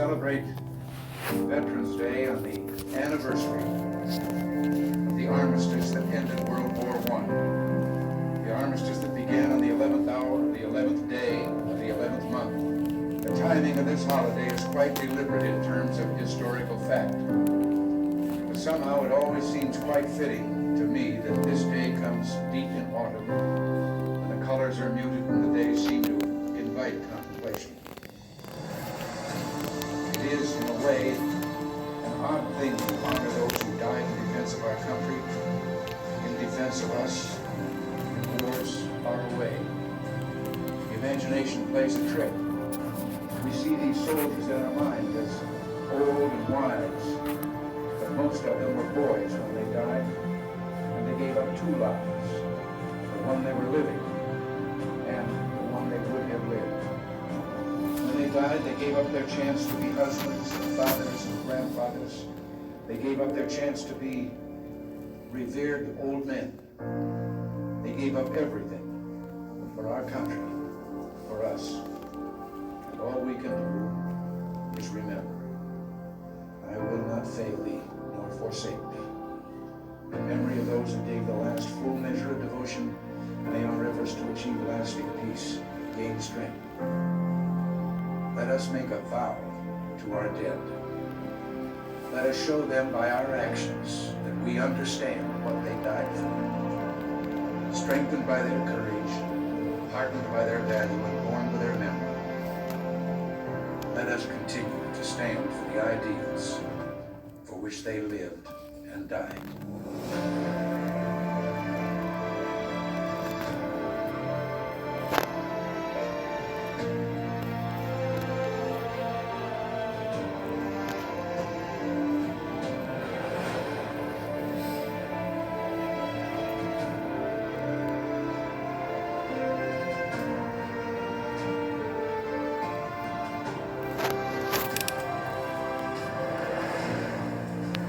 celebrate Veterans Day on the anniversary of the armistice that ended World War I. The armistice that began on the 11th hour, the 11th day of the 11th month. The timing of this holiday is quite deliberate in terms of historical fact. But somehow it always seems quite fitting to me that this day comes deep in autumn, when the colors are muted and the days seem to invite contemplation. It is, in a way, an odd thing to honor those who died in defense of our country, in defense of us, in wars far away. The imagination plays a trick. We see these soldiers in our mind as old and wise, but most of them were boys when they died, and they gave up two lives, the one they were living and the one they would have lived. When they died, they gave up their chance to be husbands and fathers and grandfathers. They gave up their chance to be revered old men. They gave up everything for our country, for us. And all we can do is remember. I will not fail thee, nor forsake thee. In memory of those who gave the last full measure of devotion, may our efforts to achieve lasting peace gain strength. Let us make a vow to our dead. Let us show them by our actions that we understand what they died for. Strengthened by their courage, heartened by their value, and born with their memory, let us continue to stand for the ideals for which they lived and died.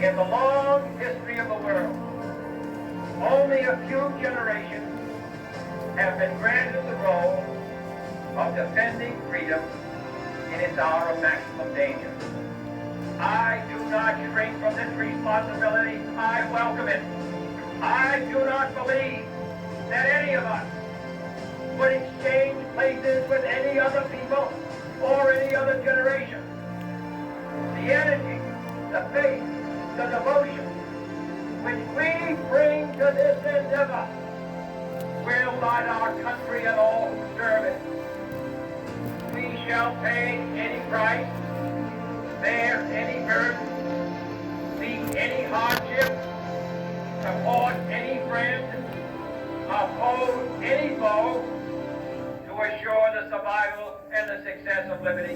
In the long history of the world, only a few generations have been granted the role of defending freedom in its hour of maximum danger. I do not shrink from this responsibility. I welcome it. I do not believe that any of us would exchange places with any other people or any other generation. The energy, the faith, the devotion which we bring to this endeavor will light our country and all who serve it. We shall pay any price, bear any burden, meet any hardship, support any friend, oppose any foe to assure the survival and the success of liberty.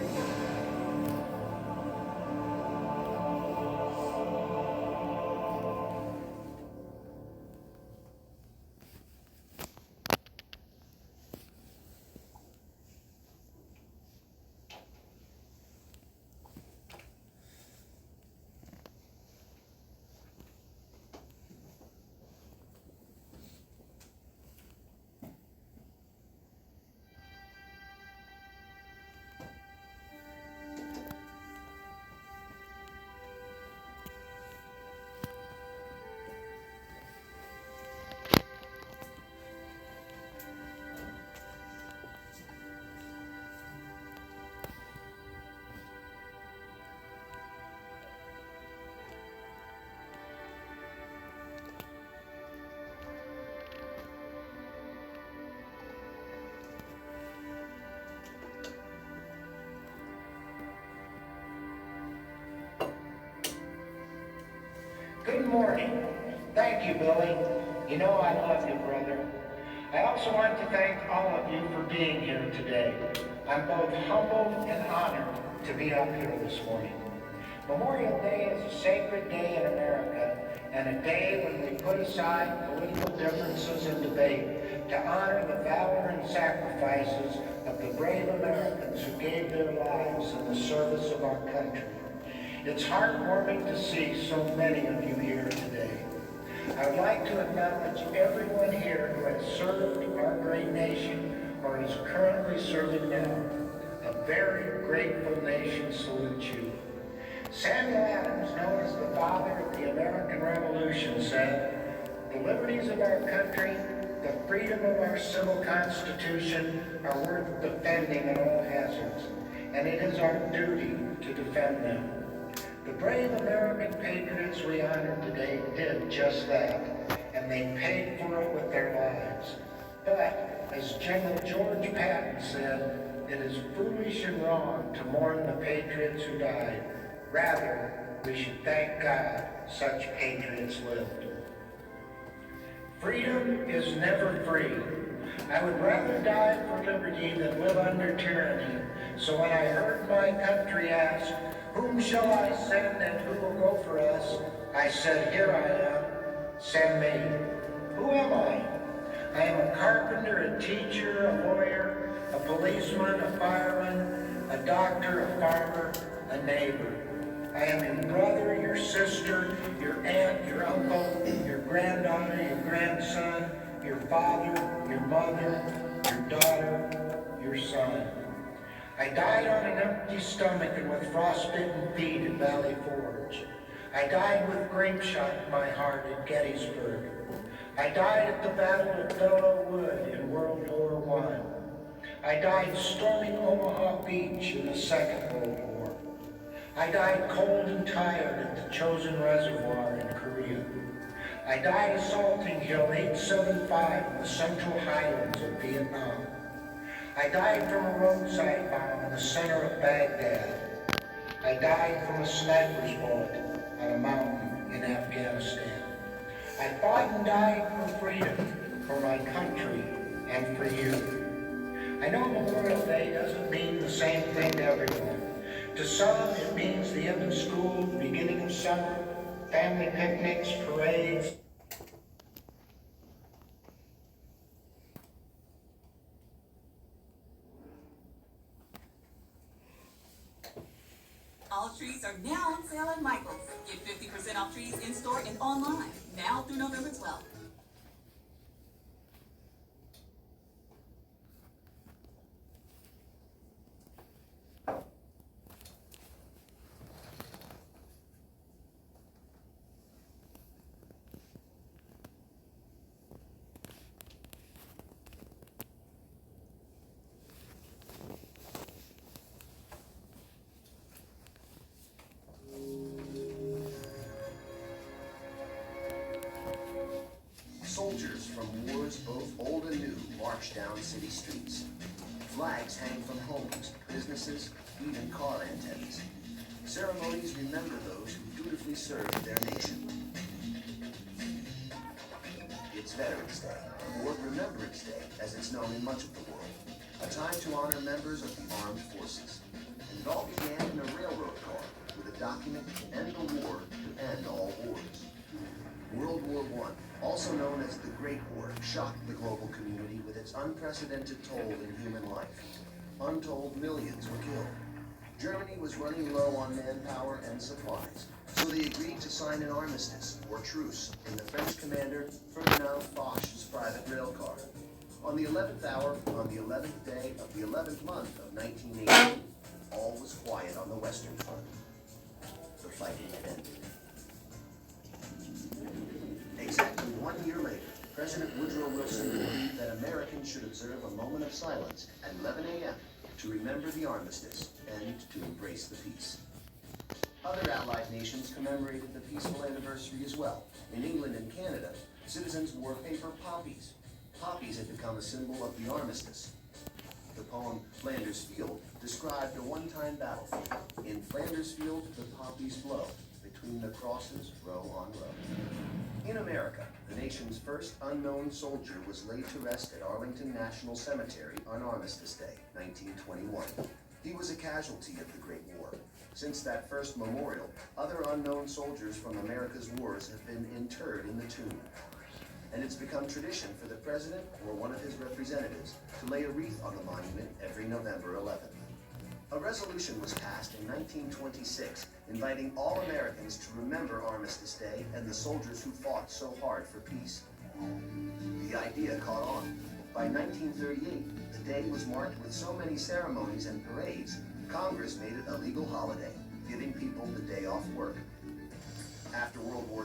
Good morning. Thank you, Billy. You know I love you, brother. I also want to thank all of you for being here today. I'm both humbled and honored to be up here this morning. Memorial Day is a sacred day in America, and a day when we put aside political differences and debate to honor the valor and sacrifices of the brave Americans who gave their lives in the service of our country. It's heartwarming to see so many of you here today. I would like to acknowledge everyone here who has served our great nation or is currently serving now. A very grateful nation salute you. Samuel Adams, known as the father of the American Revolution, said, "The liberties of our country, the freedom of our civil constitution are worth defending at all hazards, and it is our duty to defend them." The brave American patriots we honor today did just that, and they paid for it with their lives. But, as General George Patton said, it is foolish and wrong to mourn the patriots who died. Rather, we should thank God such patriots lived. Freedom is never free. I would rather die for liberty than live under tyranny. So when I heard my country ask, "Whom shall I send and who will go for us?" I said, "Here I am, send me." Who am I? I am a carpenter, a teacher, a lawyer, a policeman, a fireman, a doctor, a farmer, a neighbor. I am your brother, your sister, your aunt, your uncle, your granddaughter, your grandson, your father, your mother, your daughter, your son. I died on an empty stomach and with frostbitten feet at Valley Forge. I died with grape shot in my heart at Gettysburg. I died at the Battle of Belleau Wood in World War I. I died storming Omaha Beach in the Second World War. I died cold and tired at the Chosin Reservoir in Korea. I died assaulting Hill 875 in the Central Highlands of Vietnam. I died from a roadside bomb in the center of Baghdad. I died from a sniper's bullet on a mountain in Afghanistan. I fought and died for freedom, for my country, and for you. I know Memorial Day doesn't mean the same thing to everyone. To some, it means the end of school, beginning of summer, family picnics, parades. All trees are now on sale at Michael's. Get 50% off trees in-store and online, now through November 12th. Soldiers from wars both old and new march down city streets. Flags hang from homes, businesses, even car antennas. Ceremonies remember those who dutifully served their nation. It's Veterans Day, or Remembrance Day, as it's known in much of the world. A time to honor members of the armed forces. And it all began in a railroad car with a document to end the war, to end all wars. World War I, also known as the Great War, shocked the global community with its unprecedented toll in human life. Untold millions were killed. Germany was running low on manpower and supplies, so they agreed to sign an armistice, or truce, in the French commander Ferdinand Foch's private rail car. On the 11th hour, on the 11th day of the 11th month of 1918, all was quiet on the Western Front. The fighting had ended. Exactly 1 year later, President Woodrow Wilson believed that Americans should observe a moment of silence at 11 a.m. to remember the armistice and to embrace the peace. Other Allied nations commemorated the peaceful anniversary as well. In England and Canada, citizens wore paper poppies. Poppies had become a symbol of the armistice. The poem Flanders Field described a one-time battlefield. In Flanders Field, the poppies blow, between the crosses, row on row. In America, the nation's first unknown soldier was laid to rest at Arlington National Cemetery on Armistice Day, 1921. He was a casualty of the Great War. Since that first memorial, other unknown soldiers from America's wars have been interred in the tomb. And it's become tradition for the president or one of his representatives to lay a wreath on the monument every November 11th. A resolution was passed in 1926 inviting all Americans to remember Armistice Day and the soldiers who fought so hard for peace. The idea caught on. By 1938, the day was marked with so many ceremonies and parades, Congress made it a legal holiday, giving people the day off work. After World War